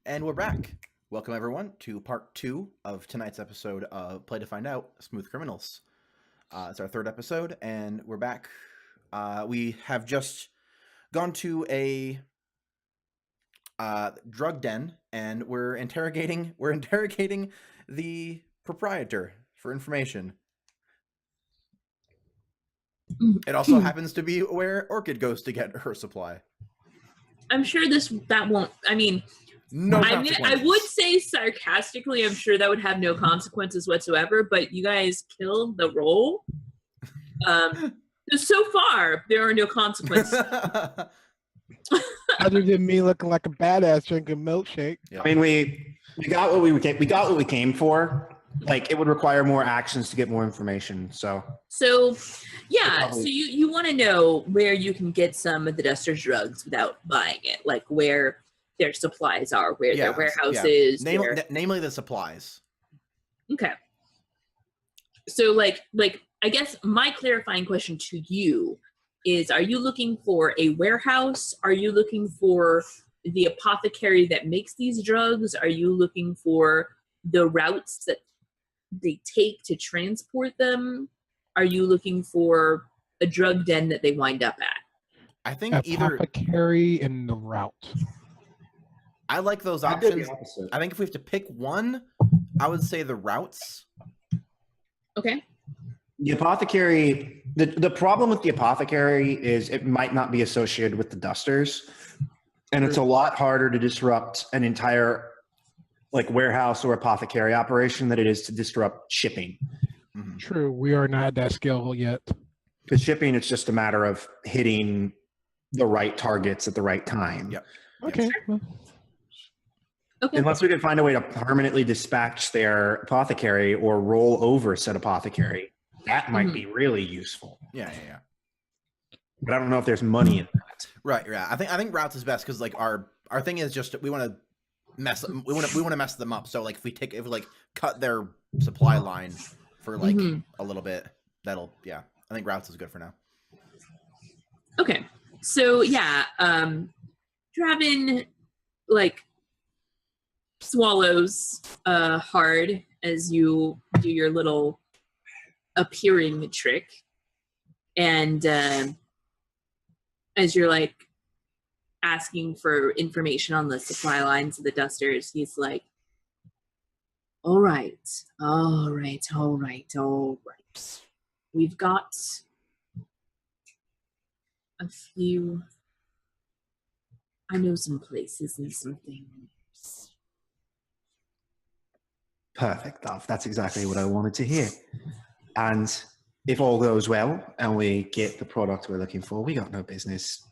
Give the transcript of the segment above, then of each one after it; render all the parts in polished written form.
And we're back. Welcome, everyone, to part 2 of tonight's episode of Play to Find Out Smooth Criminals. It's our third episode, and we're back. We have just gone to a drug den, and we're interrogating the proprietor for information. It also happens to be where Orchid goes to get her supply. I'm sure that won't. I mean, No I consequences. would say sarcastically, I'm sure that would have no consequences whatsoever. But you guys killed the role. So far, there are no consequences. Other than me looking like a badass drinking milkshake. Yep. I mean, we got what we got what we came for. Like, it would require more actions to get more information. So Yeah. So you want to know where you can get some of the Duster's drugs without buying it, like where their supplies are, where their warehouse is. Namely the supplies. Okay. So like I guess my clarifying question to you is, are you looking for a warehouse? Are you looking for the apothecary that makes these drugs? Are you looking for the routes that they take to transport them? Are you looking for a drug den that they wind up at? I think either apothecary and the route. I like those I did the options. opposite. I think if we have to pick one, I would say the routes. Okay. The apothecary, the problem with the apothecary is it might not be associated with the Dusters, and it's a lot harder to disrupt an entire warehouse or apothecary operation than it is to disrupt shipping. Mm-hmm. True, we are not at that skill yet. Because shipping, it's just a matter of hitting the right targets at the right time. Yep. Okay. Okay. Unless we can find a way to permanently dispatch their apothecary or roll over said apothecary, that might be really useful. Yeah. But I don't know if there's money in that. Right. I think routes is best because like our thing is just we want to mess them up. So like if we cut their supply line for like a little bit, I think routes is good for now. Okay. So yeah, Draven swallows hard as you do your little appearing trick, and as you're asking for information on the supply lines of the Dusters, he's like, all right, we've got a few, I know some places and some things. Perfect, love. That's exactly what I wanted to hear. And if all goes well and we get the product we're looking for, we got no business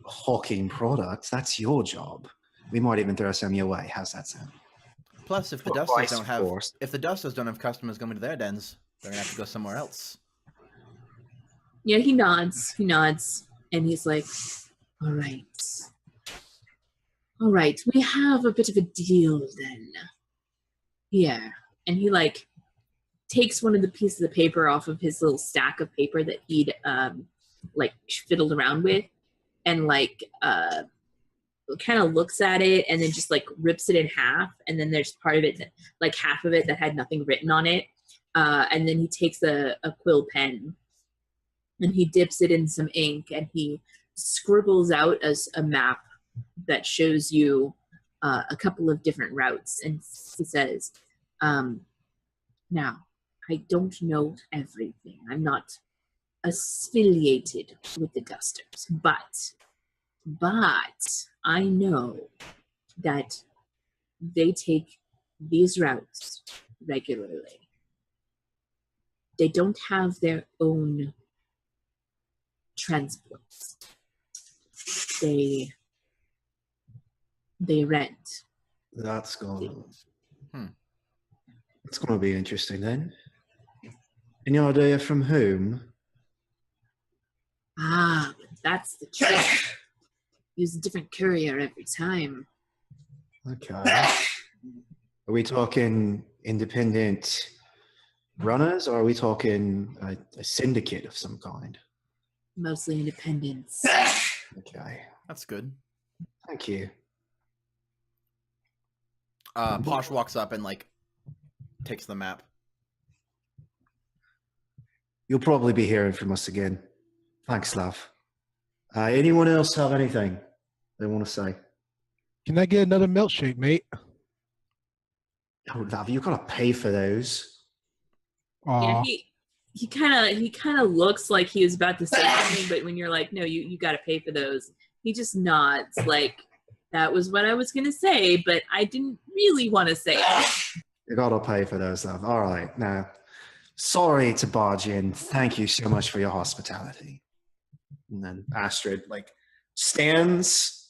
hawking products. That's your job. We might even throw some your way. How's that sound? Plus, if the Dusters don't have customers coming to their dens, they're gonna have to go somewhere else. Yeah, he nods, and he's like, all right, we have a bit of a deal then. Yeah. And he takes one of the pieces of paper off of his little stack of paper that he'd fiddled around with, and kind of looks at it and then just rips it in half, and then there's part of it that half of it that had nothing written on it, and then he takes a quill pen and he dips it in some ink and he scribbles out as a map that shows you a couple of different routes, and he says, now, I don't know everything. I'm not affiliated with the Dusters, but I know that they take these routes regularly. They don't have their own transports. They rent. That's going to be interesting then. Any idea from whom? But that's the trick. Use a different courier every time. Okay. Are we talking independent runners, or are we talking a syndicate of some kind? Mostly independents. Okay. That's good. Thank you. Posh walks up and like takes the map. You'll probably be hearing from us again. Thanks, love. Anyone else have anything they want to say? Can I get another milkshake, mate? Oh, love, you gotta pay for those. Aw. Yeah, he kind of looks like he was about to say something, but when you're like, no, you got to pay for those, he just nods like that was what I was gonna say, but I didn't really want to say it. You gotta pay for those, love. All right, now, sorry to barge in. Thank you so much for your hospitality. And then Astrid like stands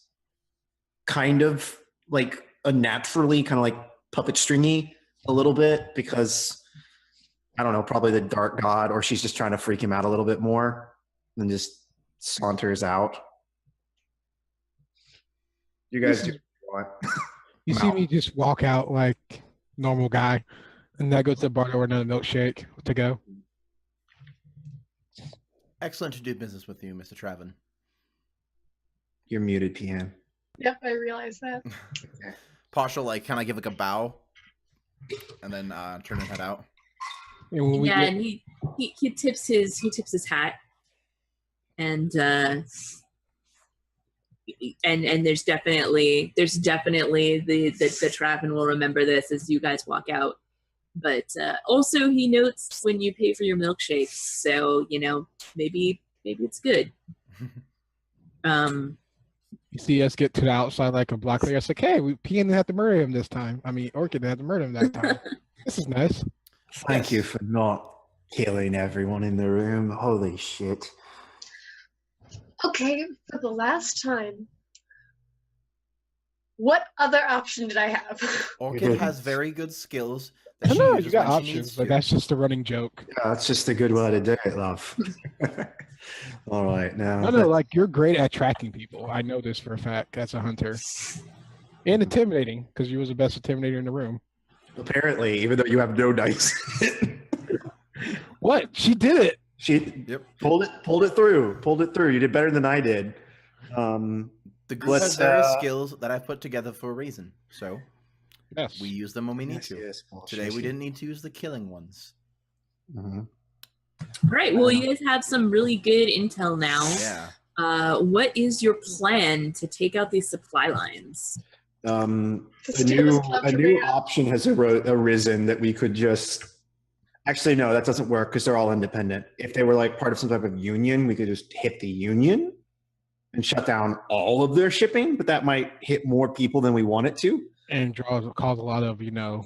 kind of like unnaturally, kind of like puppet stringy a little bit because I don't know, probably the dark god, or she's just trying to freak him out a little bit more, and just saunters out. You guys do what you want. You see me just walk out like normal guy, and I go to the bar to order another milkshake to go. Excellent to do business with you, Mr. Travin. You're muted, PM. Yep, I realized that. Posh will like kind of give like a bow, and then turn his head out. And when we Yeah, get, and he tips his hat, and there's definitely the Travin will remember this as you guys walk out. But also he notes when you pay for your milkshakes, so you know maybe it's good. you see us get to the outside like a block later, it's like, hey, PM didn't have to murder him this time. I mean, Orchid didn't have to murder him that time. This is nice. Thank you for not killing everyone in the room. Holy shit. Okay, for the last time, what other option did I have? Orchid has very good skills. That I she know, you uses got when she needs options, but to. that's just a running joke. Yeah, that's just a good way to do it, love. All right, now. I know, like, you're great at tracking people. I know this for a fact as a hunter. And intimidating, because you was the best intimidator in the room. Apparently, even though you have no dice. What? She did it. She Yep. pulled it through. You did better than I did. The group has various skills that I've put together for a reason. So Yes. we use them when we need Yes, to. yes, Paul, Today yes, we yes. didn't need to use the killing ones. Mhm. All right. Well, you guys have some really good intel now. Yeah. What is your plan to take out these supply lines? A Steal his new contraband. option has arisen that we could just. Actually, no, that doesn't work because they're all independent. If they were like part of some type of union, we could just hit the union and shut down all of their shipping, but that might hit more people than we want it to. And cause a lot of,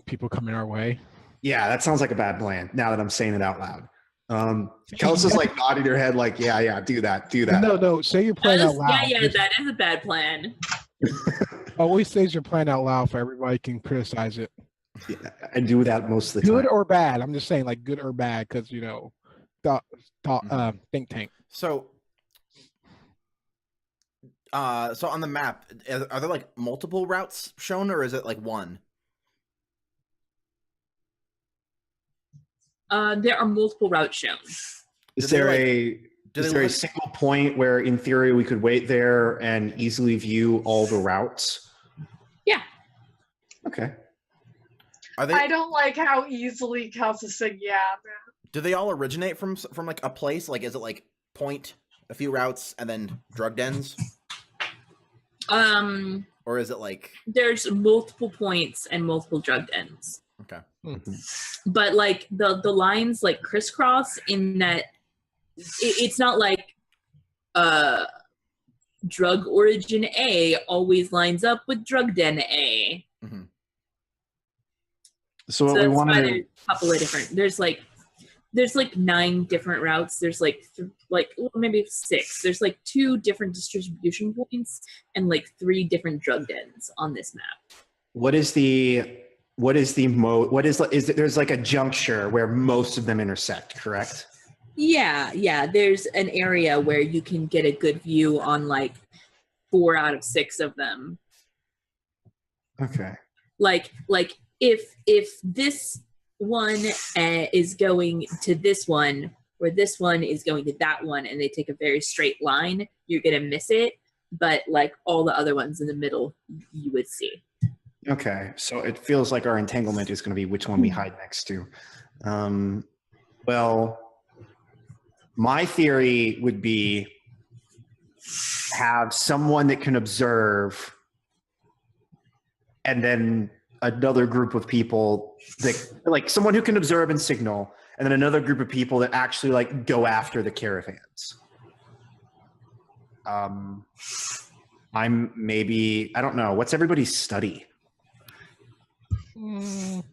people coming our way. Yeah, that sounds like a bad plan now that I'm saying it out loud. Kelsey's like nodding her head like, yeah, do that. No, say your plan out loud. Yeah, that is a bad plan. Always say your plan out loud for everybody can criticize it. Yeah, I do that most of the Good time. or bad. I'm just saying like good or bad because, think tank. So on the map, are there like multiple routes shown, or is it like one? There are multiple routes shown. Is Do they, there like- a single point where in theory we could wait there and easily view all the routes? Yeah. Okay. Are they? I don't like how easily Kelsey's saying, yeah, man. Do they all originate from like a place? Like, is it like point a few routes and then drug dens, or is it like? There's multiple points and multiple drug dens. Okay. But like the lines like crisscross in that it's not like drug origin A always lines up with drug den A. Mm-hmm. So what So we that's want why to there's a couple of different. There's like 9 different routes. There's maybe 6. There's like 2 different distribution points and like 3 different drug dens on this map. there's like a juncture where most of them intersect, correct? Yeah. There's an area where you can get a good view on like 4 out of 6 of them. Okay. Like if this one is going to this one, or this one is going to that one, and they take a very straight line, you're gonna miss it. But like all the other ones in the middle, you would see. Okay, so it feels like our entanglement is going to be which one we hide next to. Well, my theory would be have someone that can observe, and then another group of people that, like, someone who can observe and signal, and then another group of people that actually like go after the caravans. I'm maybe, I don't know, what's everybody's study? I'm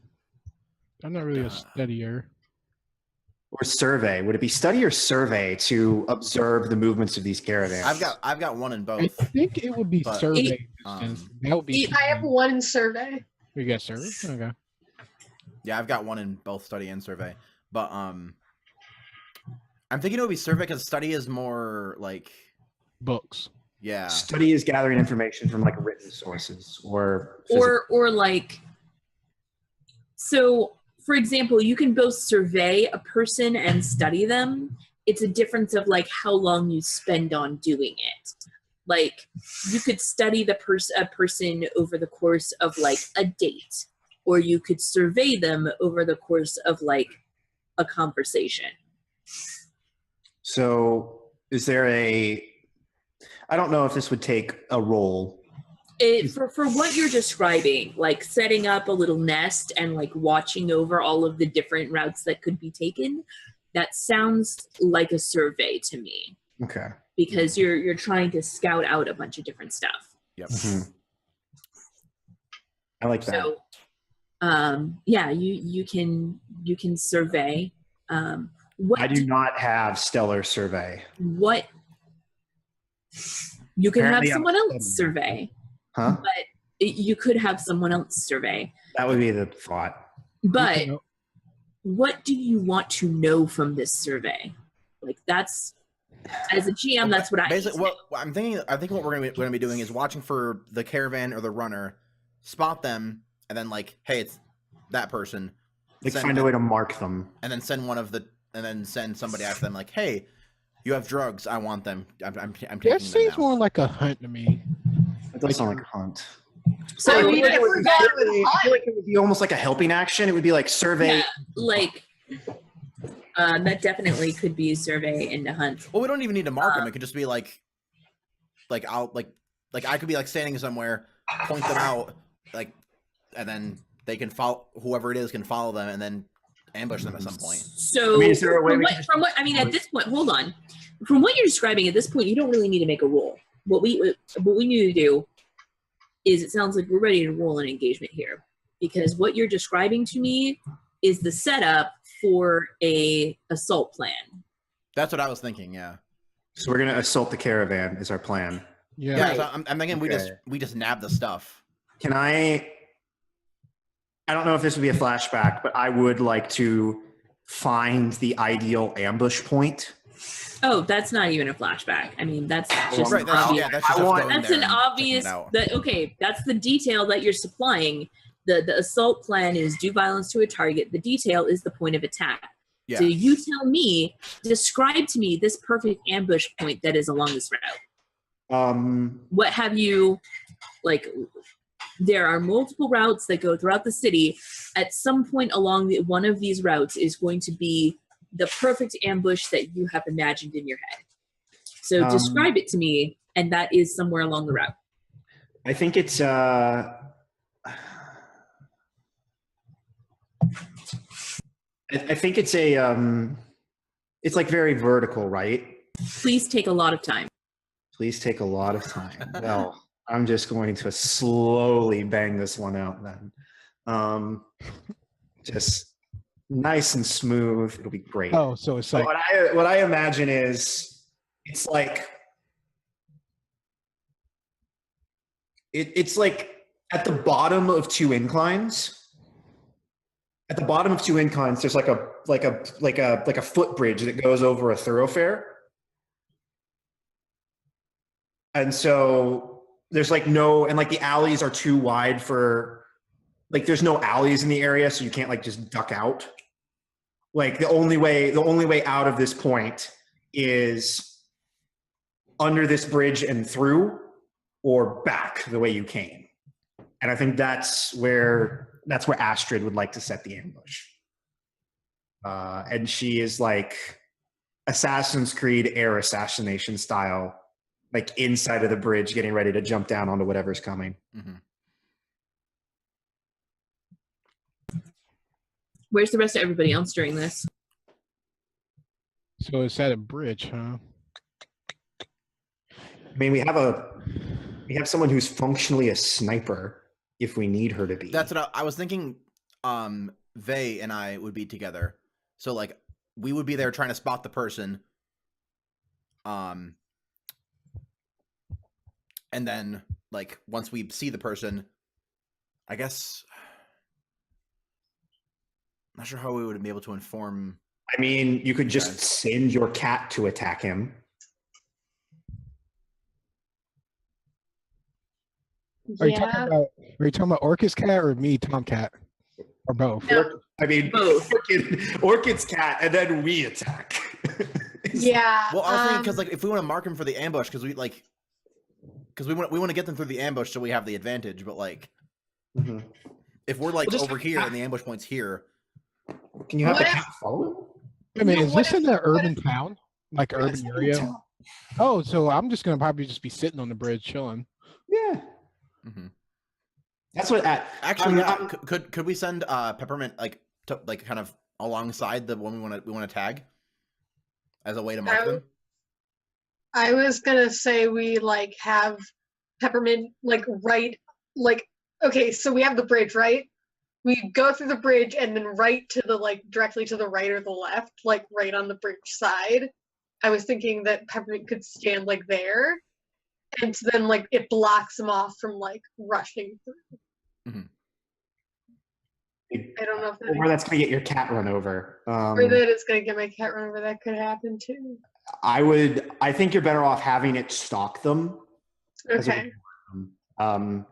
not really a studier. Or survey? Would it be study or survey to observe the movements of these caravans? I've got one in I both. think it would be But- survey. Um, That would be. I have one survey. You got survey? Okay. Yeah, I've got one in both study and survey. But I'm thinking it would be survey because study is more like, Books. yeah. Study is gathering information from like written sources or physical. or like, so for example, you can both survey a person and study them. It's a difference of like how long you spend on doing it. Like you could study a person over the course of like a date, or you could survey them over the course of like a conversation. So is there I don't know if this would take a role. For what you're describing, like setting up a little nest and like watching over all of the different routes that could be taken, that sounds like a survey to me. Okay. Because you're trying to scout out a bunch of different stuff. Yep. Mm-hmm. I like that. So yeah, you can survey. What I do not have stellar survey. what you can Apparently have I'm someone else studying. survey, Huh? but you could have someone else survey. That would be the thought. But what do you want to know from this survey? Like that's, as a GM, that's what I Basically, need to what I think what we're going to be doing is watching for the caravan or the runner, spot them, and then like, hey, it's that person. Like Send find a them- way to mark them. and then send somebody after them like, hey, you have drugs, I want them. I'm taking That them seems now. more like a hunt to me. It does sound like a hunt. So I mean, if we're going with I feel like it would be almost like a helping action. It would be like survey. yeah, like that definitely could be a survey and a hunt. Well, we don't even need to mark them. It could just be like I'll like I could be like standing somewhere, point them out, like, and then they can follow, whoever it is can follow them and then ambush them at some point. So I mean, is there a way from we what, can just- from what I mean at this point, hold on. From what you're describing at this point, you don't really need to make a roll. What we need to do is, it sounds like we're ready to roll an engagement here, because what you're describing to me is the setup for a assault plan. That's what I was thinking. Yeah. So we're gonna assault the caravan is our plan. Yeah. Yeah. Right. So I'm thinking Okay. we just nab the stuff. Can I don't know if this would be a flashback, but I would like to find the ideal ambush point. Oh, that's not even a flashback. I mean, that's just Right. That's, obvious. yeah. That's just I us want- going That's there an and checking obvious it out. that okay, that's the detail that you're supplying. The assault plan is do violence to a target. The detail is the point of attack. Yeah. So you tell me, describe to me this perfect ambush point that is along this route. What have you, like, there are multiple routes that go throughout the city. At some point along one of these routes is going to be the perfect ambush that you have imagined in your head. So describe it to me, and that is somewhere along the route. I think it's I think it's it's like very vertical, right? Please take a lot of time. Please take a lot of time. Well, I'm just going to slowly bang this one out then. Just nice and smooth. It'll be great. Oh, so it's So like what I imagine is it's like it's like at the bottom of two inclines. At the bottom of two inclines, there's like a footbridge that goes over a thoroughfare. And so there's like and like the alleys are too wide for, like, there's no alleys in the area, so you can't like just duck out. Like the only way out of this point is under this bridge and through, or back the way you came. And I think that's where Astrid would like to set the ambush. And she is like Assassin's Creed air assassination style, like inside of the bridge, getting ready to jump down onto whatever's coming. Mhm. Where's the rest of everybody else during this? So it's at a bridge, huh? I mean, we have someone who's functionally a sniper if we need her to be. That's what I was thinking. Vey and I would be together, so like we would be there trying to spot the person. And then like once we see the person, I guess I'm not sure how we would be able to inform. I mean, you could just guys. send your cat to attack him. Are you talking about Orchid's cat or me, TomCat? Or both? No. I mean, Both. Orchid's cat, and then we attack. Yeah. Well, I was thinking because like if we want to mark him for the ambush, because we want to get them through the ambush so we have the advantage. But like, Mhm. if we're like Well, just over here and the ambush point's here, Can you have What the if- cat follow? I mean, No, is what this if- in an what urban if- town? Like urban Yes, area? tell- Oh, so I'm just gonna probably just be sitting on the bridge chilling. Yeah. Mhm. That's what. Actually, I'm- could we send Peppermint like to like kind of alongside the one we want to tag as a way to mark I- them? I was gonna say we like have Peppermint like right like okay, so we have the bridge, right? We go through the bridge and then right to the like directly to the right or the left, like right on the bridge side. I was thinking that Peppermint could stand like there, and so then like it blocks them off from like rushing through. Mhm. I don't know if that or that's gonna get your cat run over. or that it's gonna get my cat run over. That could happen too. I think you're better off having it stalk them. as a way Okay. to mark them.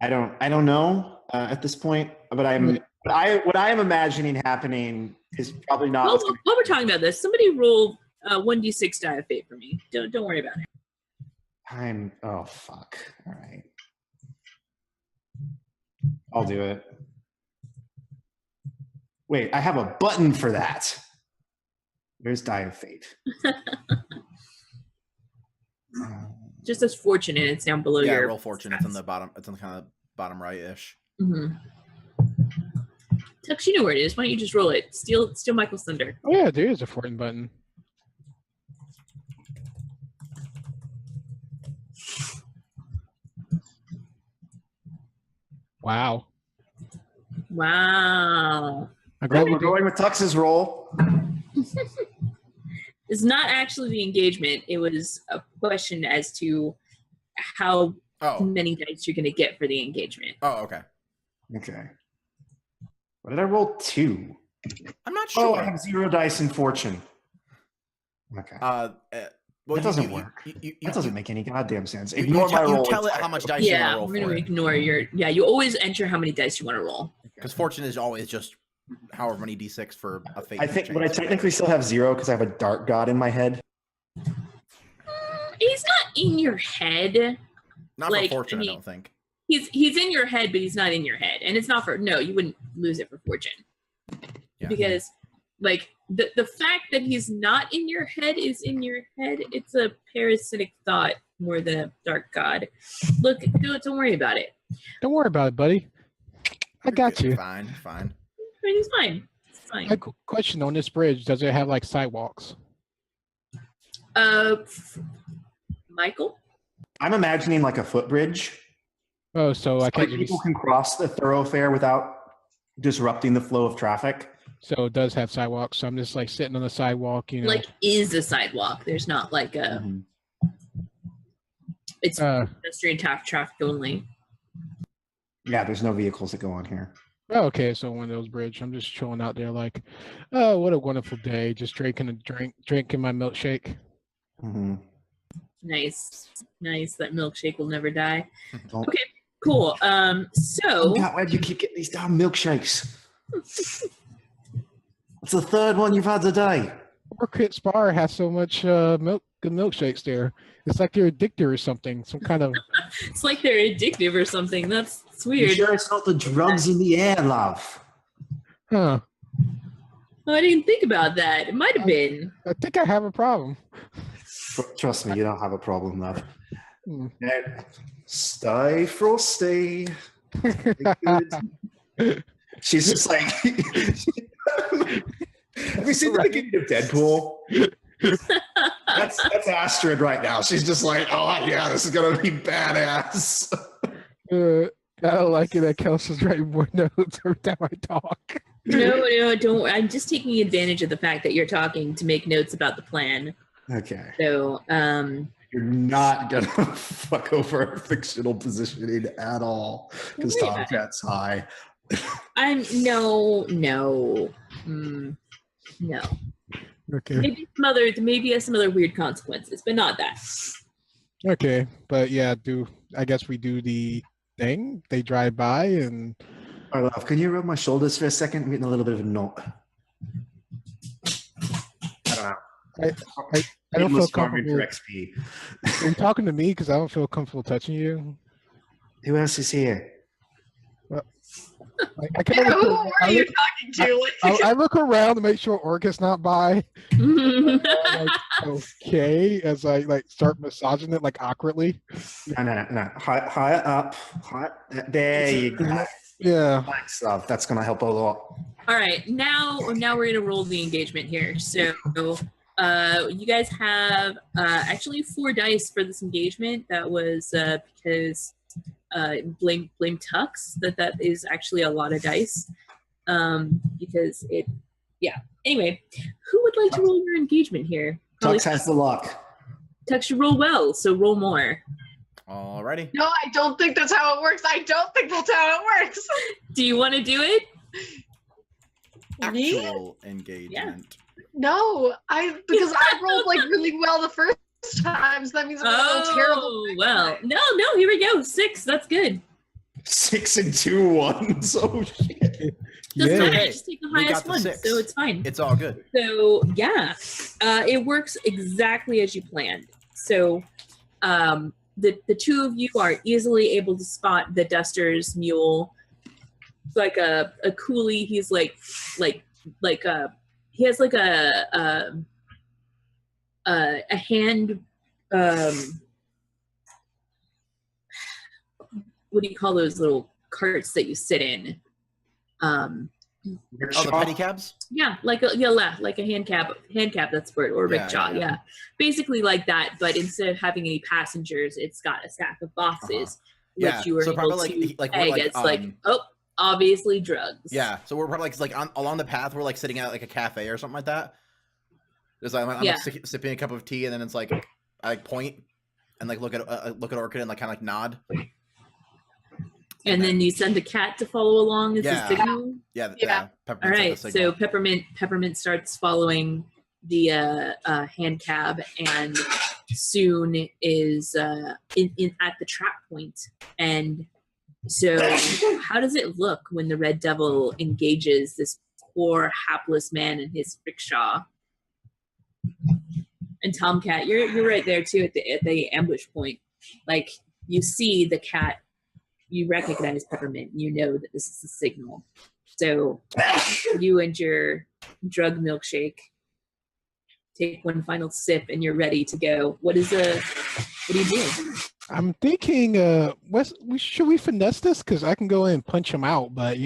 I don't know at this point, but what I am imagining happening is probably not. Well, while we're talking about this, somebody roll 1d6 die of fate for me. Don't worry about it. Oh fuck! All right, I'll do it. Wait, I have a button for that. There's die of fate. Just as fortunate, it's down below Yeah, your roll fortune. It's on the bottom. It's on the kind of bottom right-ish. Mm-hmm. Tux, you know where it is. Why don't you just roll it? Steal Michael's thunder. Oh yeah, there is a fortune button. Wow. Wow. I'm glad we We're did. going with Tux's roll. It's not actually the engagement. It was a question as to how Oh, many dice you're going to get for the engagement. oh, okay. Okay. What did I roll? 2. I'm not Oh, sure. I have 0 dice in fortune. Okay. Well, That doesn't work. You That doesn't make any goddamn sense. you Ignore my roll. tell it how much dice you Yeah, want we're to roll going to for it. ignore your. Yeah, you always enter how many dice you want to roll. Because fortune is always just however many d6 for a fate. I think, but I chance. technically still have 0 because I have a dark god in my head. He's not in your head. Not like, for fortune, I I mean- don't think. He's in your head, but he's not in your head. And it's not for no, you wouldn't lose it for fortune. Yeah. Because like the fact that he's not in your head is in your head. It's a parasitic thought more than a dark god. Look, don't worry about it. Don't worry about it, buddy. I got you. Fine, fine. I mean, he's fine. It's fine. A question on this bridge: does it have like sidewalks? Michael? I'm imagining like a footbridge. Oh, so I Like can't. Just, people can cross the thoroughfare without disrupting the flow of traffic. so it does have sidewalks. So I'm just like sitting on the sidewalk, you know. Like is a sidewalk. There's not like a it's pedestrian traffic only. Yeah, there's no vehicles that go on here. Oh, okay, so one of those bridge. I'm just chilling out there, like, oh, what a wonderful day. Just drinking my milkshake. Mhm. Nice. That milkshake will never die. Don't- Okay, cool. So God, why do you keep getting these damn milkshakes? It's the third one you've had today. Orchid Spar has so much good milkshakes there. It's like they're addicted or something. Some kind of. It's like they're addictive or something. That's You weird. sure it's not the drugs in the air, love? Huh. Oh, I didn't think about that. It might have been. I think I have a problem. Trust me, you don't have a problem, love. Hmm. Yeah. Stay frosty. Good. She's just like. Have you seen the beginning of Deadpool? That's Astrid right now. She's just like, oh yeah, this is gonna be badass. I don't like it that Kelsey's writing more notes every time I talk. No, don't. I'm just taking advantage of the fact that you're talking to make notes about the plan. Okay. So, You're not gonna fuck over a fictional positioning at all because Don't worry about TomCat's high. no. Okay. Maybe has some other weird consequences, but not that. Okay. But yeah, I guess we do the thing. They drive by and. All right, love, can you rub my shoulders for a second? I'm getting a little bit of a knot. I don't know. I don't feel Endless farming comfortable. for XP. Are you talking to me? Because I don't feel comfortable touching you. Who else is here? I kind of Who are you talking to? I look around to make sure Orchid's not by. Like, okay, as I like start massaging it like awkwardly. No. Higher up. There you go. Yeah. Thanks, love. That's gonna help a lot. All right, now we're gonna roll the engagement here. So, you guys have actually 4 dice for this engagement. That was because blame Tux that is actually a lot of dice. Because it, yeah. Anyway, who would like to roll your engagement here? Tux has the luck. Tux, you roll well, so roll more. Alrighty. No, I don't think that's how it works. I don't think that's how it works. Do you want to do it? Me? Actual engagement. No, because I rolled like really well the first time, so that means I'm gonna roll terrible. Oh, well, no, here we go. 6, that's good. 6 and 2 ones. Oh shit. Doesn't matter, Hey, just take the we highest got the one, 6. so it's fine. It's all good. So yeah, it works exactly as you planned. So the 2 of you are easily able to spot the Duster's mule. It's like a coolie. He's like he has like a hand. What do you call those little carts that you sit in? Oh, the pedicabs? Yeah, like a hand cab. That's where, or rickshaw. Yeah, basically like that. But instead of having any passengers, it's got a stack of boxes, Yeah, which you were so able probably to like peg we're as like, oh, obviously drugs. Yeah, so we're probably like along the path. We're like sitting at like a cafe or something like that. Just I'm Yeah. like sipping a cup of tea, and then it's like I like point and like look at Orchid and like kind of like nod. And then you send the cat to follow along as Yeah. a signal. Yeah. Yeah. All Peppermint's right, like the so signal. Peppermint starts following the hand cab, and soon is in at the trap point. And so, how does it look when the Red Devil engages this poor hapless man in his rickshaw? And TomCat, you're right there too at the ambush point. Like you see the cat, you recognize Peppermint, you know that this is a signal. So you and your drug milkshake take one final sip, and you're ready to go. What do you do? I'm thinking, should we finesse this? Because I can go in and punch him out, but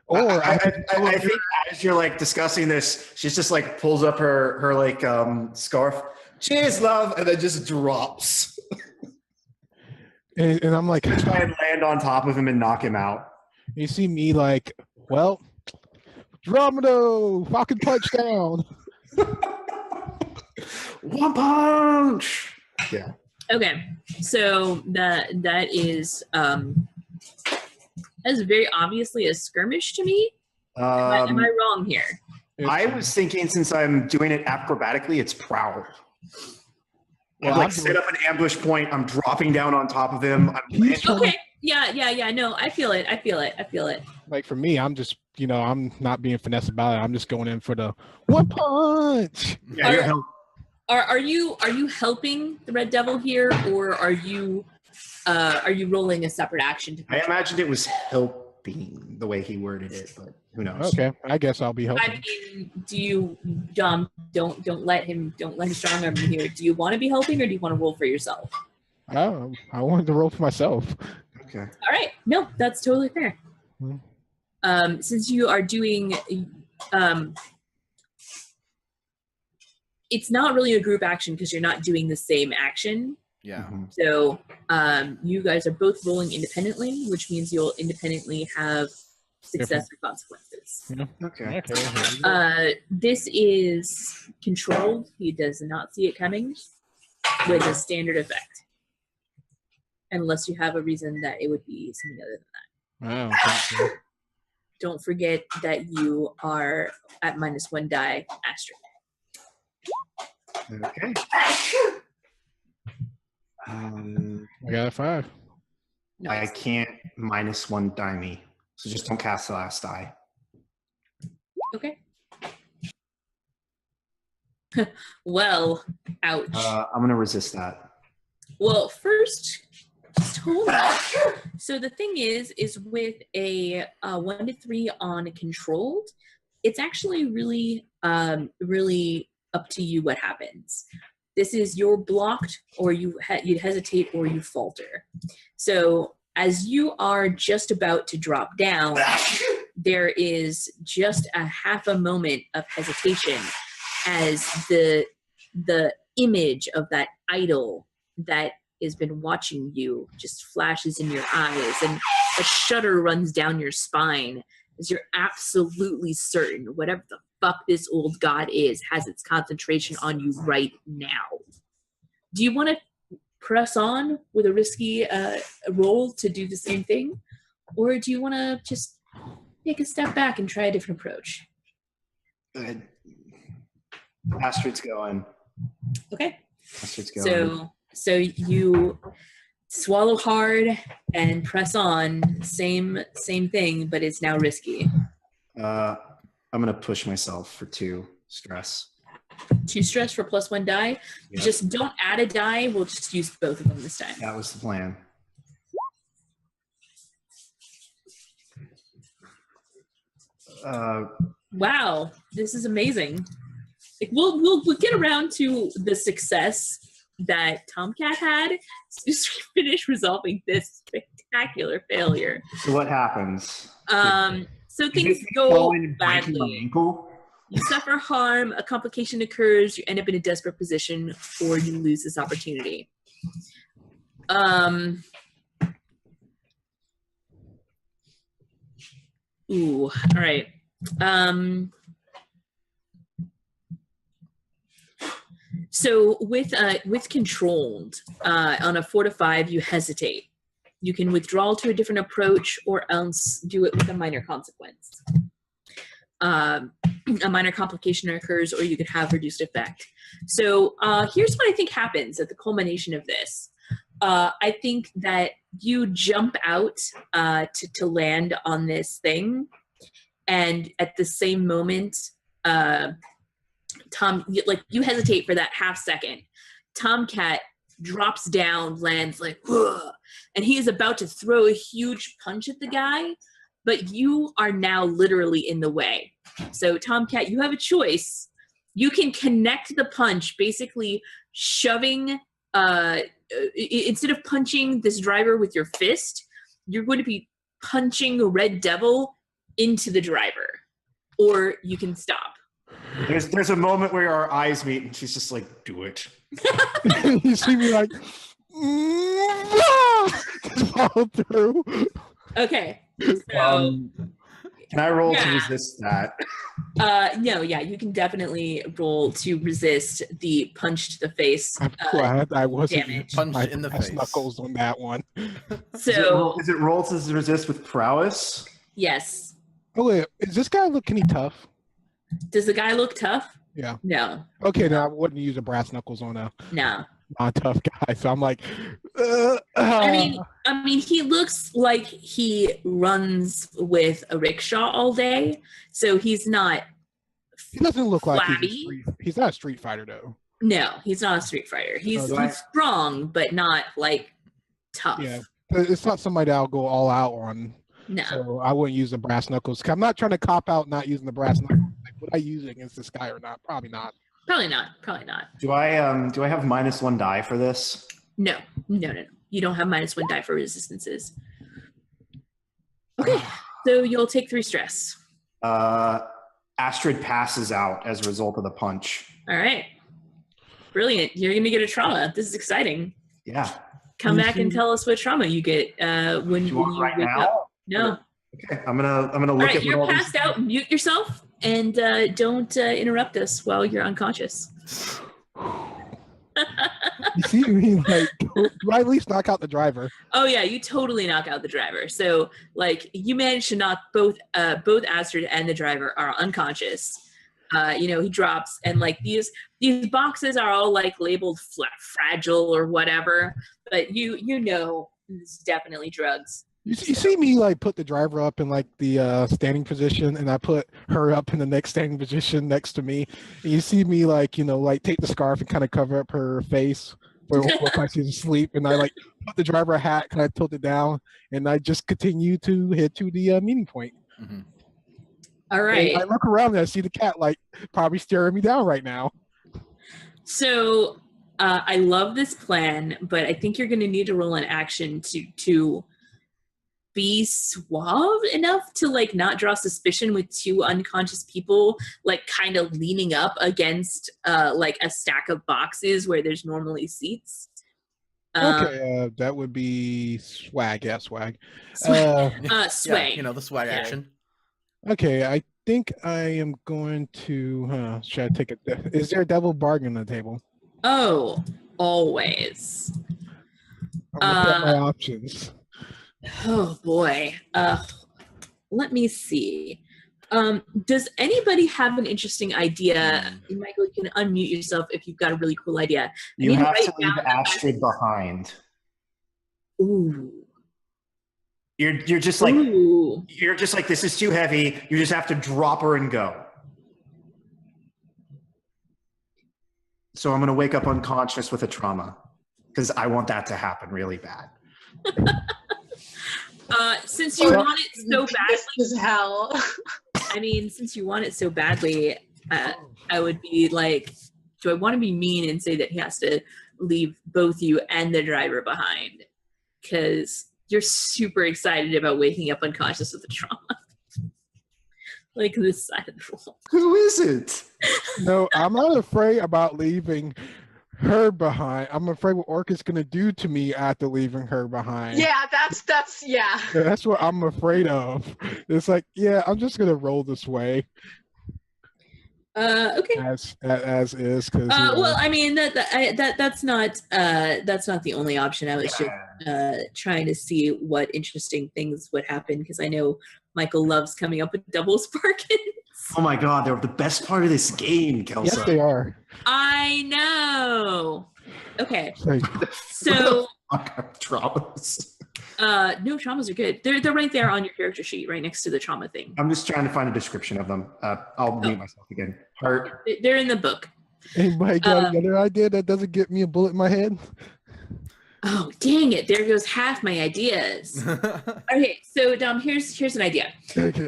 or I think as you're like discussing this, she's just like pulls up her like scarf. Cheers, love, and then just drops. and I'm like, Try and land on top of him and knock him out. you see me like, well, Dromado, fucking punch down. One punch. Yeah. Okay, so that is very obviously a skirmish to me. Am I wrong here? I was thinking since I'm doing it acrobatically, it's prowl. Well, I like set up an ambush point. I'm dropping down on top of him. Okay, yeah. No, I feel it. Like for me, I'm just, I'm not being finesse about it. I'm just going in for the one punch. Yeah, you're helping. Are you helping the Red Devil here, or are you rolling a separate action to I imagined it was helping the way he worded it, but who knows? Okay, I guess I'll be I helping. mean, do you, Dom? Don't let him strong arm you here. Do you want to be helping, or do you want to roll for yourself? Oh, I wanted to roll for myself. Okay. All right, no, that's totally fair. Since you are doing, it's not really a group action because you're not doing the same action. Yeah. So you guys are both rolling independently, which means you'll independently have success or consequences. Yeah. Okay. This is controlled. He does not see it coming with a standard effect. Unless you have a reason that it would be something other than that. Wow. Don't forget that you are at -1 die asterisk. Okay. I got a 5. I can't -1 die me, so just don't cast the last die. Okay. Well, ouch. I'm gonna resist that. Well, first, just hold on. So the thing is with a 1 to 3 on controlled, it's actually really, really up to you what happens. This is you're blocked, or you hesitate, or you falter. So as you are just about to drop down, there is just a half a moment of hesitation as the image of that idol that has been watching you just flashes in your eyes, and a shudder runs down your spine as you're absolutely certain whatever the fuck this old god is has its concentration on you right now. Do you want to press on with a risky roll to do the same thing, or do you want to just take a step back and try a different approach? Astrid's going. Okay. Astrid's going. So you swallow hard and press on. Same thing, but it's now risky. I'm gonna push myself for 2 stress. 2 stress for +1 die. Yep. Just don't add a die. We'll just use both of them this time. That was the plan. Wow, this is amazing. Like, we'll get around to the success that TomCat had as soon as we finish resolving this spectacular failure. So what happens? So things go badly. My ankle? You suffer harm, a complication occurs, you end up in a desperate position, or you lose this opportunity. Ooh, all right. So with controlled, on a 4 to 5, you hesitate. You can withdraw to a different approach, or else do it with a minor consequence. A minor complication occurs, or you could have reduced effect. So here's what I think happens at the culmination of this. I think that you jump out to land on this thing, and at the same moment, Tom, you hesitate for that half second. TomCat drops down, lands like, ugh, and he is about to throw a huge punch at the guy, but you are now literally in the way. So TomCat, you have a choice. You can connect the punch, basically shoving, instead of punching this driver with your fist, you're going to be punching a Red Devil into the driver, or you can stop. There's a moment where our eyes meet, and she's just like, "Do it." You see me like, just follow through. Okay. So, can I roll to resist that? No, yeah, you can definitely roll to resist the punch to the face. I'm glad I wasn't damage. Punch in the face. knuckles on that one. So is it roll to resist with prowess? yes. Oh wait, is this guy look any tough? Does the guy look tough? Yeah. No. Okay, now I wouldn't use a brass knuckles on a No. non-tough guy, so I'm like, I mean, he looks like he runs with a rickshaw all day, so he's not. he doesn't look like flabby. he's not a street fighter though. No, he's not a street fighter. He's Okay. he's strong, but not like tough. Yeah, but it's not somebody that I'll go all out on. No. So I wouldn't use the brass knuckles. 'Cause I'm not trying to cop out not using the brass knuckles. Like, would I use it against this guy or not? Probably not. Probably not. Probably not. Do I have -1 die for this? No. You don't have -1 die for resistances. Okay, so you'll take 3 stress. Astrid passes out as a result of the punch. All right. Brilliant. You're going to get a trauma. This is exciting. Yeah. Come back and tell us what trauma you get when You want you right wake now? up. No. Okay. I'm gonna All look right, at you're what all passed these. out. Mute yourself and don't interrupt us while you're unconscious. You see me, like, do I at least knock out the driver? Oh yeah, you totally knock out the driver. So like you managed to knock both Astrid and the driver are unconscious. He drops, and like these boxes are all like labeled fragile or whatever, but you know this is definitely drugs. You see me like put the driver up in like the standing position, and I put her up in the next standing position next to me. And you see me like take the scarf and kind of cover up her face where like she's asleep, and I like put the driver hat kind of tilt it down, and I just continue to head to the meeting point. Mm-hmm. All right. And I look around and I see the cat like probably staring me down right now. So I love this plan, but I think you're going to need to roll an action to be suave enough to like not draw suspicion with 2 unconscious people like kind of leaning up against like a stack of boxes where there's normally seats. Okay, that would be swag. Yeah, swag. Swag. Yeah, the swag action. Okay, I think I am going to. Should I take a? Is there a double bargain on the table? Oh, always. I'm looking at my options. Oh boy. Let me see. Does anybody have an interesting idea? Michael, you can unmute yourself if you've got a really cool idea. You have to leave down Astrid behind. Ooh. You're just like Ooh. you're just like, this is too heavy. You just have to drop her and go. So I'm gonna wake up unconscious with a trauma because I want that to happen really bad. Since you want it so badly, This is hell. I mean, since you want it so badly, I would be like, do I want to be mean and say that he has to leave both you and the driver behind? Because you're super excited about waking up unconscious with a trauma. Like this side of the room. Who is it? No, I'm not afraid about leaving her behind. I'm afraid what Orchid's gonna do to me after leaving her behind. Yeah, that's yeah. That's what I'm afraid of. It's like, yeah, I'm just gonna roll this way Okay. as is. Because Well, I mean that's not the only option. I was just trying to see what interesting things would happen because I know Michael loves coming up with double bargains. Oh my god, they're the best part of this game, Kelsa. yes, they are. I know. Okay, Like, so Traumas. no, traumas are good. They're right there on your character sheet, right next to the trauma thing. I'm just trying to find a description of them. I'll mute myself again. Heart. They're in the book. anybody got another idea that doesn't get me a bullet in my head? Oh, dang it. There goes half my ideas. Okay, so Dom, here's an idea Okay.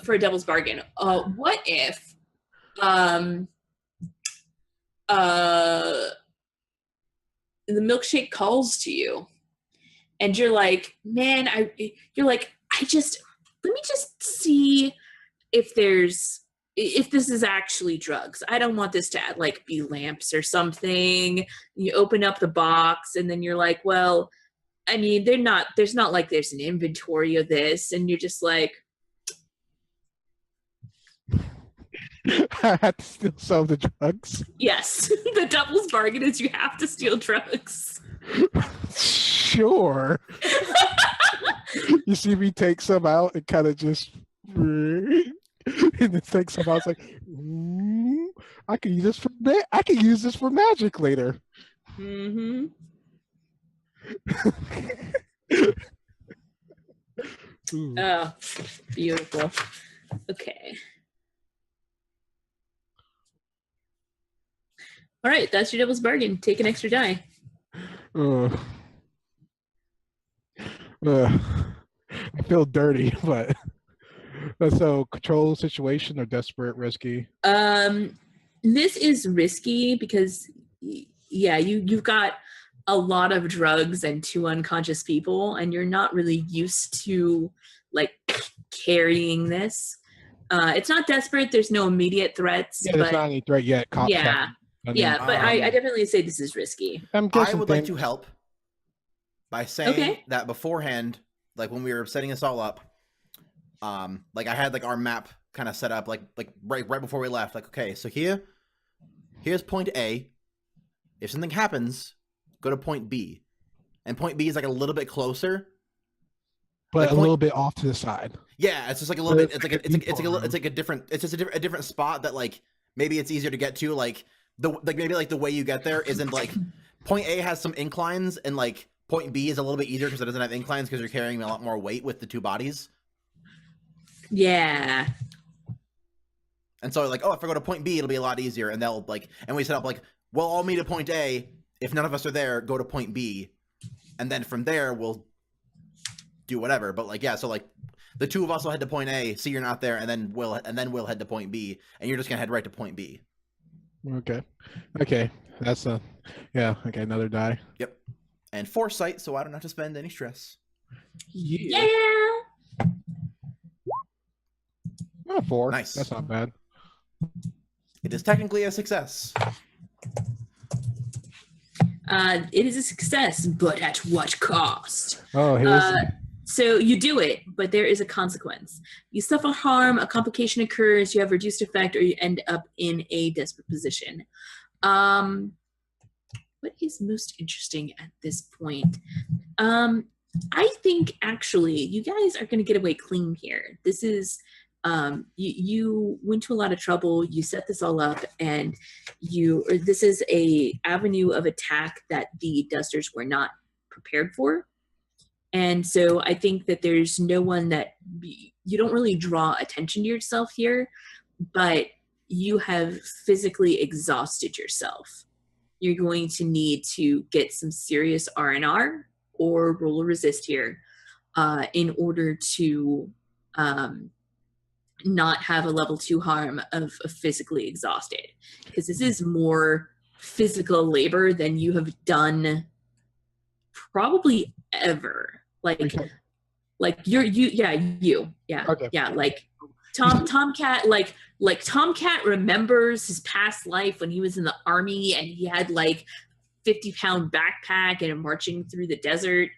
for a devil's bargain. What if the milkshake calls to you and you're like, man, let me just see if this is actually drugs. I don't want this to like be lamps or something. You open up the box and then you're like, well, I mean, there's not like there's an inventory of this. And you're just like, I had to steal some of the drugs. yes, the devil's bargain is you have to steal drugs. Sure. You see me take some out and kind of just and then take some out. It's like, I can use this for magic later. Mm-hmm. Ooh. Oh, beautiful. Okay. All right, that's your devil's bargain. Take an extra die. Uh, uh, I feel dirty, but so control situation or desperate, risky. This is risky because, yeah, you've got a lot of drugs and 2 unconscious people, and you're not really used to like carrying this. It's not desperate. There's no immediate threats. Yeah, there's but not any threat yet. Cops yeah, haven't done yeah. anything. But I definitely say this is risky. I'm I guessing would like to help by saying Okay. that beforehand, like when we were setting this all up, like I had like our map kind of set up like right before we left. Like, okay, so here's point A. If something happens, go to point B, and point B is like a little bit closer. but like a little bit off to the side. Yeah, it's just like a little bit. It's It's like like a it's like a different. It's just a different spot that like maybe it's easier to get to. Like maybe like the way you get there isn't like point A has some inclines and like point B is a little bit easier because it doesn't have inclines because you're carrying a lot more weight with the 2 bodies. Yeah. And so like, oh, if I go to point B, it'll be a lot easier. And they'll like, and we set up like, we'll all meet at point A. If none of us are there, go to point B, and then from there we'll do whatever. But like, yeah, so like the 2 of us will head to point A, see you're not there, and then we'll head to point B, and you're just gonna head right to point B. Okay, that's okay, another die. Yep. And foresight, so I don't have to spend any stress. Yeah. Oh, 4. Nice. That's not bad. It is technically a success. It is a success, but at what cost? Oh, here's So you do it, but there is a consequence. You suffer harm, a complication occurs, you have reduced effect, or you end up in a desperate position. What is most interesting at this point? I think actually you guys are going to get away clean here. This is you went to a lot of trouble. You set this all up, and this is a avenue of attack that the Dusters were not prepared for. And so I think that there's no one that you don't really draw attention to yourself here, but you have physically exhausted yourself. You're going to need to get some serious R&R or roll a resist here in order to not have a level 2 harm of physically exhausted, because this is more physical labor than you have done probably ever. Like Okay. Like TomCat, like TomCat remembers his past life when he was in the army and he had like 50-pound backpack and marching through the desert,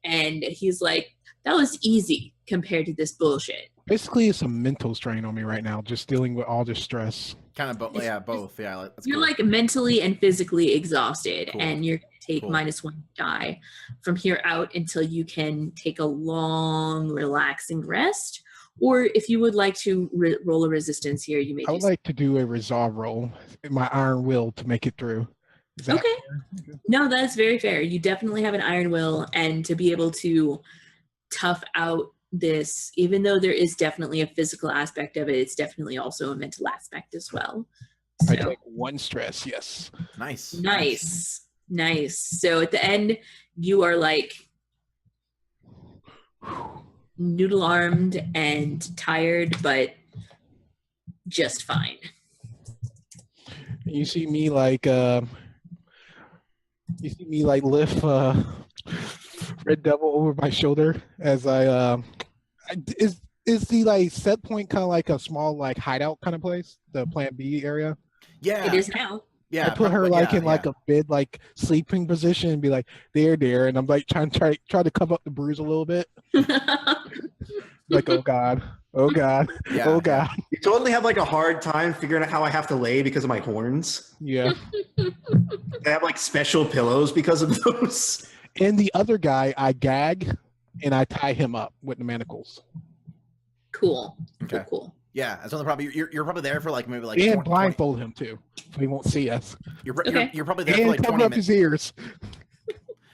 and he's like, that was easy compared to this bullshit. Basically, it's a mental strain on me right now, just dealing with all this stress. Kind of both. Yeah, both. Yeah, that's You're cool. like mentally and physically exhausted, Cool. and you're going to take Cool. -1 die from here out until you can take a long, relaxing rest. Or if you would like to roll a resistance here, you may I would do like to do a resolve roll, my iron will, to make it through. Is that Okay. fair? No, that's very fair. You definitely have an iron will, and to be able to tough out this, even though there is definitely a physical aspect of it, it's definitely also a mental aspect as well. I So take 1 stress, yes. Nice. nice. So at the end, you are like noodle armed and tired, but just fine. You see me like lift Red Devil over my shoulder as is the like set point kind of like a small like hideout kind of place, the Plan B area? Yeah. It is now. Yeah. I put her probably- like yeah, in like yeah. a bed like sleeping position and be like there, and I'm like try to cover up the bruise a little bit. Like oh god, Yeah, oh god, You totally have like a hard time figuring out how I have to lay because of my horns. yeah. I have like special pillows because of those. And the other guy, I gag and I tie him up with the manacles Cool. Okay. Cool. Yeah, that's only probably you're probably there for like maybe like and 20 blindfold him too, so he won't see us. You're Okay. probably there for And like cover 20 up minutes. his ears.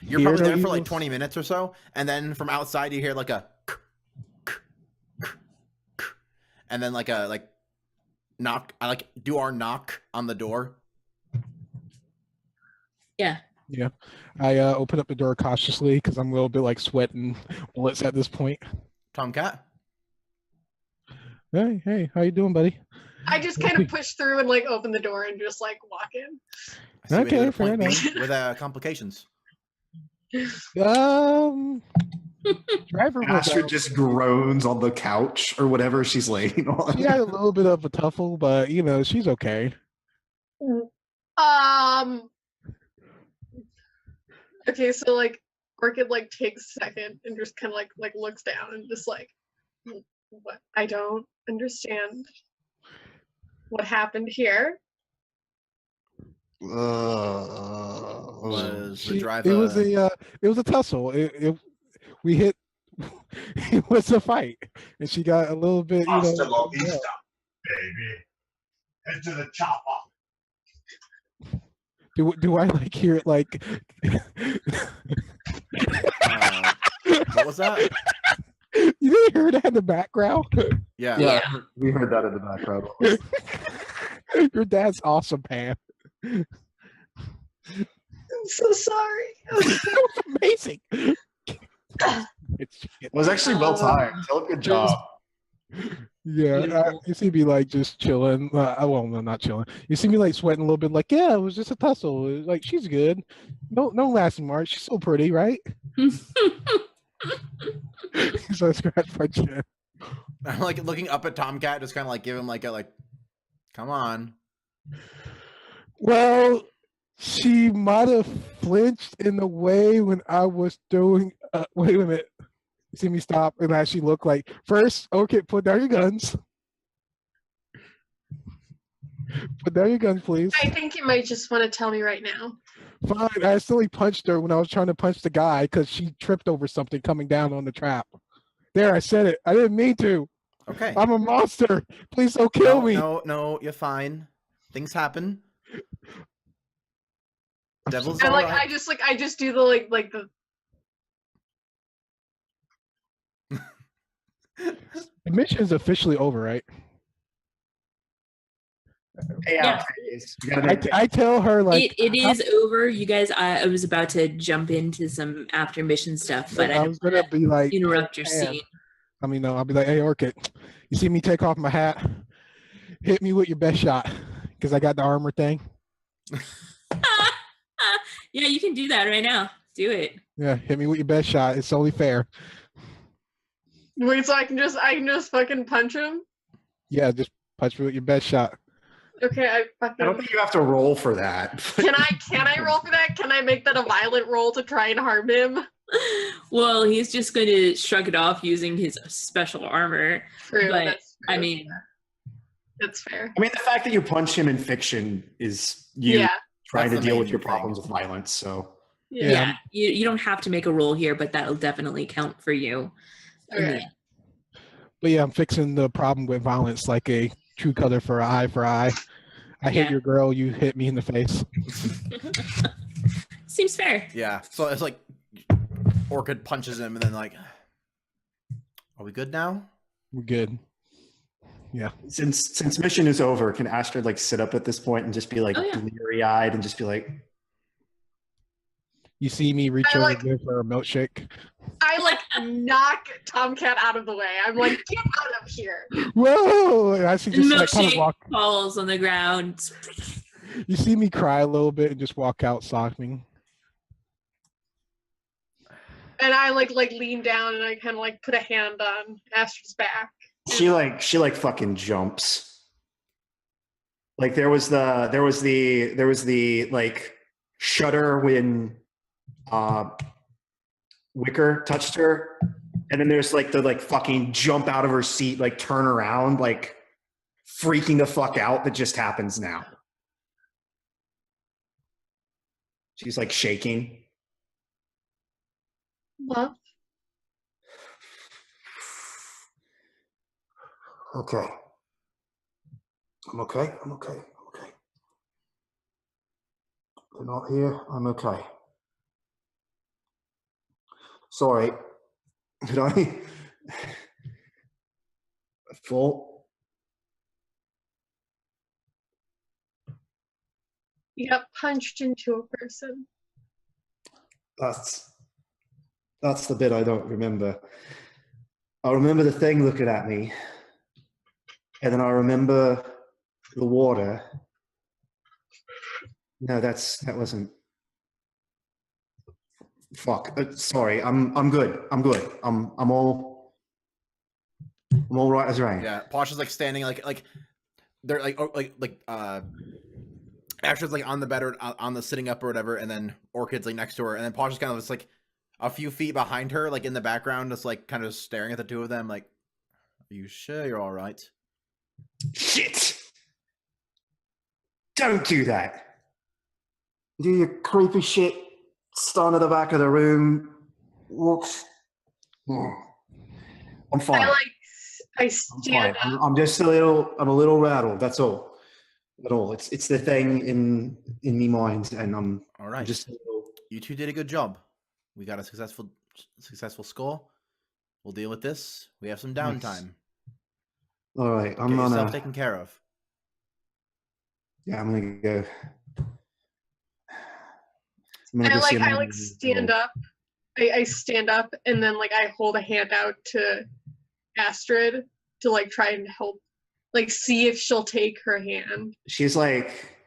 You're Hear probably no there for like evils. 20 minutes or so, and then from outside you hear like a and then like a knock. I like do our knock on the door. Yeah. Yeah. I open up the door cautiously because I'm a little bit like sweating bullets at this point. TomCat. Hey, how you doing, buddy? I just kind of push through and like open the door and just like walk in. I see Okay, okay, fair point B enough. with complications. Driver was Astrid just groans on the couch or whatever she's laying on. she had a little bit of a tuffle, but you know, she's okay. Okay, so like Orchid like takes a second and just kind of like looks down and just like, what? I don't understand what happened here. Was the It driver? was a tussle. We hit. It was a fight, and she got a little bit, you Hasta la know. vista, baby. Head to the chopper. Do I like hear it like? What was that? You didn't hear that in the background? Yeah. Yeah. We heard that in the background. Your dad's awesome, Pam. I'm so sorry. That was amazing. It was actually well timed. Tell good job. Yeah, you see me like just chilling. Well, no, not chilling. You see me like sweating a little bit. Like, yeah, it was just a tussle. It was like she's good. No lasting marks. She's so pretty, right? So I scratched my chin. I'm like looking up at TomCat, just kind of like give him like a like, come on. Well, she might have flinched in a way when I was doing. Wait a minute. You see me stop and actually look like first. Okay, put down your guns. Put down your guns, please. I think you might just want to tell me right now. Fine. I accidentally punched her when I was trying to punch the guy because she tripped over something coming down on the trap. There, I said it. I didn't mean to. Okay. I'm a monster. Please don't kill me. No, you're fine. Things happen. Devil's And all like right. I just do the like the. The mission is officially over, right? Yeah. I tell her like it is over. You guys, I was about to jump into some after mission stuff, but I was gonna be like interrupt your "Man." scene. I mean, no, I'll be like, hey, Orchid, you see me take off my hat? Hit me with your best shot because I got the armor thing. Yeah, you can do that right now. Do it. Yeah, hit me with your best shot. It's only fair. Wait, so I can just fucking punch him? Yeah, just punch me with your best shot. Okay, I don't fucking. think you have to roll for that. Can I roll for that? Can I make that a violent roll to try and harm him? Well, he's just going to shrug it off using his special armor. True. But That's true. I mean, that's fair. I mean, the fact that you punch him in fiction is you Yeah. trying That's to the deal main with your thing. problems with violence. So yeah, you don't have to make a roll here, but that'll definitely count for you. in the Okay. end. But yeah, I'm fixing the problem with violence like a true color for eye for eye. I hit Yeah. your girl, you hit me in the face. Seems fair. Yeah. So it's like Orchid punches him and then like, are we good now? We're good. Yeah. since mission is over, can Astrid like sit up at this point and just be like Oh, yeah. bleary eyed and just be like, You see me reach I over like- there for a milkshake. I like knock TomCat out of the way. I'm like, get out of here. Whoa! And I see just like kind of Milkshake walk. falls on the ground. You see me cry a little bit and just walk out sobbing. And I like lean down and I kind of like put a hand on Astrid's back. she like fucking jumps. Like there was the like shudder when Wicker touched her, and then there's like the like fucking jump out of her seat, like turn around, like freaking the fuck out that just happens now. She's like shaking. Love. Okay. I'm okay. I'm okay. I'm okay. They're not here. I'm okay. Sorry. Did I? Full. You got punched into a person. That's the bit I don't remember. I remember the thing looking at me, and then I remember the water. No, that wasn't. Fuck. Sorry. I'm good. I'm good. I'm all right as rain. Yeah, Posh is like standing like they're like Asher's like on the bed or on the sitting up or whatever, and then Orchid's like next to her, and then Posh is kind of just like a few feet behind her, like in the background, just like kind of staring at the two of them, like, "Are you sure you're all right?" Shit! Don't do that. Do your creepy shit. Stand at the back of the room. Look. I'm fine. I I'm stand fine. up. I'm just a little rattled. That's all. At all. It's the thing in me mind, and I'm All right. just a little. You two did a good job. We got a successful score. We'll deal with this. We have some downtime. All right. Get yourself taken care of. Yeah, I'm gonna go. I stand up. I stand up and then like I hold a hand out to Astrid to like try and help, like see if she'll take her hand. She's like,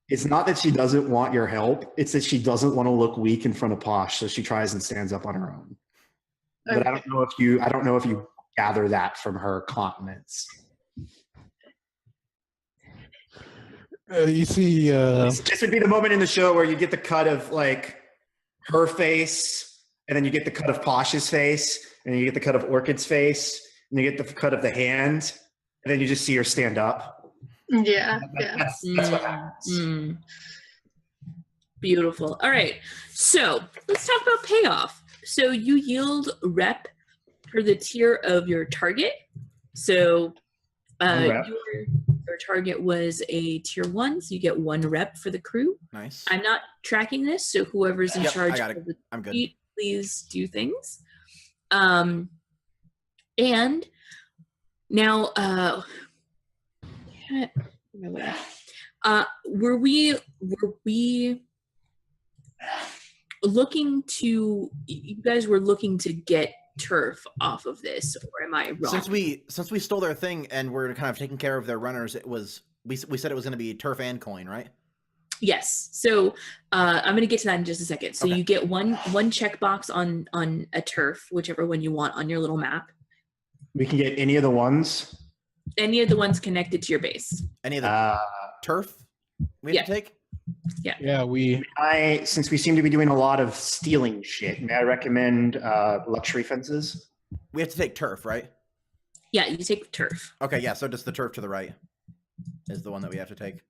it's not that she doesn't want your help, it's that she doesn't want to look weak in front of Posh, so she tries and stands up on her own. But Okay. I don't know if you gather that from her countenance. You see, This would be the moment in the show where you get the cut of like her face, and then you get the cut of Posh's face, and you get the cut of Orchid's face, and you get the cut of the hand, and then you just see her stand up. Yeah. That's what happens. Beautiful. All right. So let's talk about payoff. So you yield rep for the tier of your target. So your target was a tier 1, so you get 1 rep for the crew. Nice. I'm not tracking this, so whoever's in charge of the I'm good. sheet, please do things. And now, were we looking to? You guys were looking to get turf off of this, or am I wrong? Since we stole their thing and we're kind of taking care of their runners, it was we said it was going to be turf and coin, right? Yes. So I'm going to get to that in just a second. So Okay. you get one checkbox on a turf, whichever one you want on your little map. We can get any of the ones. Any of the ones connected to your base. Any of the turf we have to take? Yeah, Since we seem to be doing a lot of stealing shit, may I recommend luxury fences? We have to take turf, right? Yeah, you take turf. Okay, yeah. So just the turf to the right is the one that we have to take.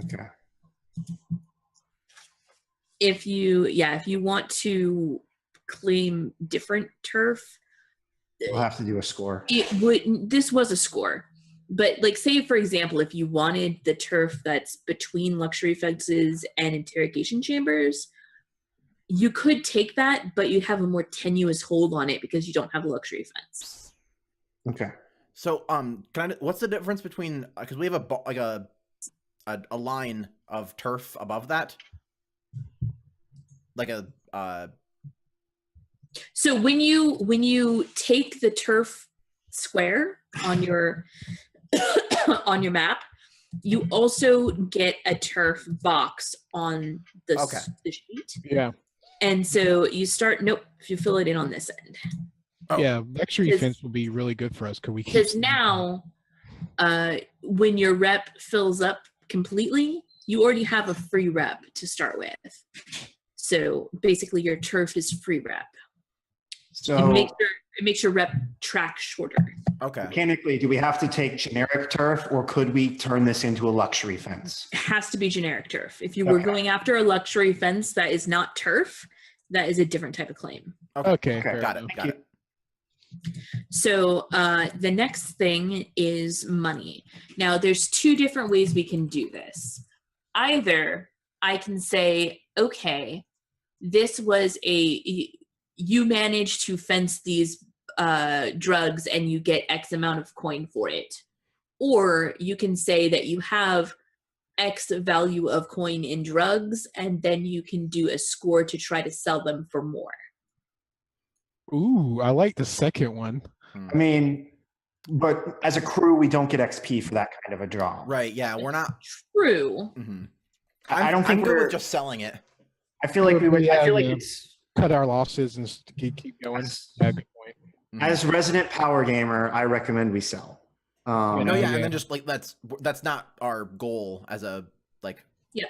Okay. If you want to claim different turf, We'll have to do a score. This was a score. But like, say for example, if you wanted the turf that's between luxury fences and interrogation chambers, you could take that, but you'd have a more tenuous hold on it because you don't have a luxury fence. Okay. So, what's the difference between, because we have a line of turf above that, like So when you take the turf square on your on your map, you also get a turf box on the sheet. yeah, And so you start. Nope, if you fill it in on this end. Oh. yeah. Luxury fence will be really good for us Because now, when your rep fills up completely, you already have a free rep to start with. So basically, your turf is free rep. So it makes your rep track shorter. okay. Mechanically, do we have to take generic turf, or could we turn this into a luxury fence? It has to be generic turf. If you were going after a luxury fence that is not turf, that is a different type of claim. Okay, Got it. So the next thing is money. Now, there's 2 different ways we can do this. Either I can say, okay, this was you managed to fence these drugs and you get X amount of coin for it. Or you can say that you have X value of coin in drugs, and then you can do a score to try to sell them for more. Ooh, I like the second one. I mean, but as a crew, we don't get XP for that kind of a draw. Right? Yeah, we're not. True. Mhm. I don't think I'm good we're with just selling it. I feel like we would. I feel like it's cut our losses and keep going. Yeah, good point. as resident power gamer, I recommend we sell. No, know, yeah, yeah. and then just like that's not our goal as a like. Yeah.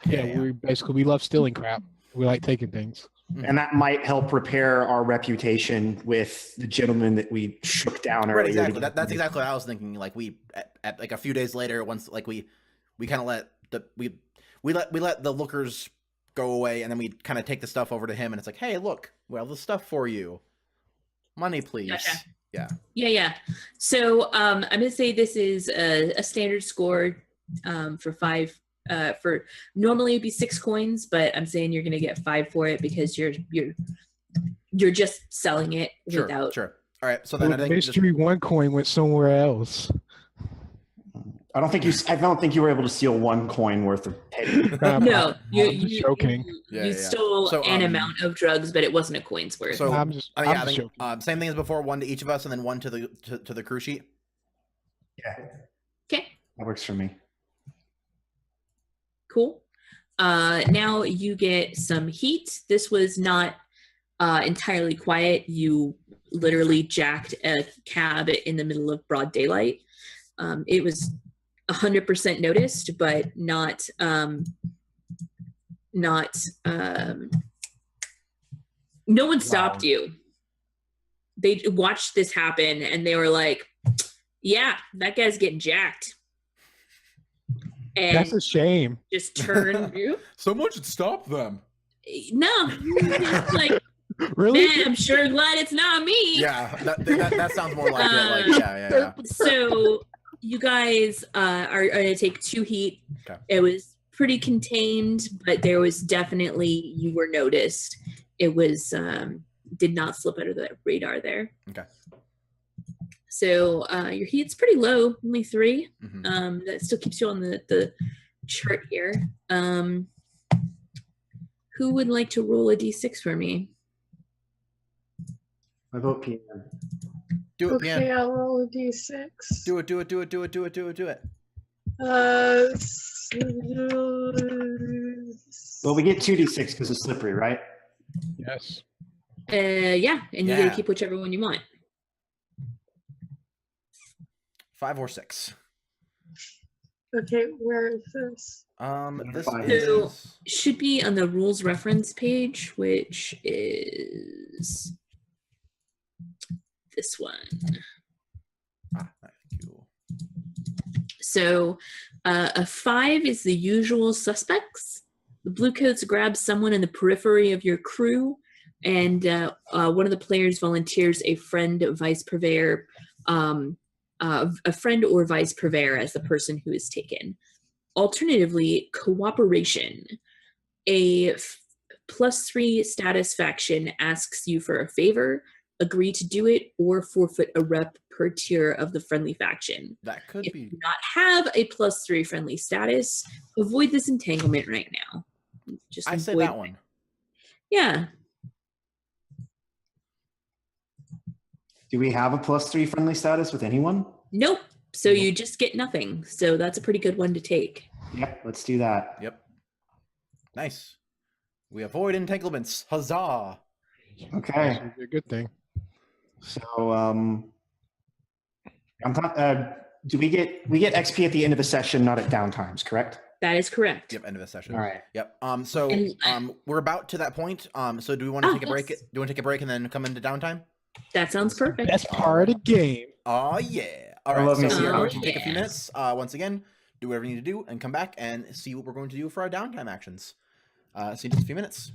Yeah, we love stealing crap. We like taking things. And that might help repair our reputation with the gentleman that we shook down earlier. Right, exactly. That's exactly what I was thinking. Like we at like a few days later, once like we kind of let the lookers go away, and then we kind of take the stuff over to him, and it's like, hey, look, well, the stuff for you, money, please. Gotcha. Yeah. So I'm gonna say this is a standard score for 5. For normally it'd be 6 coins, but I'm saying you're gonna get 5 for it because you're just selling it without. Sure. All right. So then I think mystery 1 coin went somewhere else. I don't think you were able to steal 1 coin worth of petty. No, I'm just joking. You stole So, an amount of drugs, but it wasn't a coin's worth. So I'm just I think joking. same thing as before. 1 to each of us, and then 1 to the crew sheet. Yeah, Okay, that works for me. cool. Now you get some heat. This was not entirely quiet. You literally jacked a cab in the middle of broad daylight. It was 100% noticed, but not no one stopped you. They watched this happen and they were like, yeah, that guy's getting jacked. And That's a shame. just turn. Someone should stop them. No, it's like, Really? man, I'm sure glad it's not me. Yeah, that sounds more like it. Like, yeah. So you guys are going to take 2 heat. Okay. It was pretty contained, but there was definitely, you were noticed. It was did not slip under the radar there. Okay. So your heat's pretty low, only 3. Mhm. That still keeps you on the chart here. Who would like to roll a d6 for me? I vote PM. Do it, Okay, Pian. I'll roll a d6. Do it. Well, we get 2d6 because it's slippery, right? Yes. Yeah, and you Yeah. gotta keep whichever one you want. 5 or 6. Okay, where is this? This So- is Should be on the rules reference page, which is this one. thank you. So a 5 is the usual suspects. The blue coats grab someone in the periphery of your crew, and one of the players volunteers a friend, vice purveyor, a friend or vice purveyor as the person who is taken. Alternatively, cooperation. A +3 status faction asks you for a favor, agree to do it, or forfeit a rep per tier of the friendly faction. That could If be. you do not have a +3 friendly status, avoid this entanglement right now. Just I say avoid that it. one. Yeah. Do we have a +3 friendly status with anyone? Nope. So you just get nothing. So that's a pretty good one to take. Yep, let's do that. Yep. Nice. We avoid entanglements. Huzzah! Okay. That would be a good thing. So, do we get XP at the end of the session, not at downtimes, correct? That is correct. Yep. End of the session. All right. Yep. So And- we're about to that point. So do we want to Oh, take a break? yes. Do you want to take a break and then come into downtime? That sounds perfect. Best part of the game. Oh yeah. All I right. love me So some we're going to Orchid. take a few minutes. Once again, do whatever you need to do, and come back and see what we're going to do for our downtime actions. See you in just a few minutes.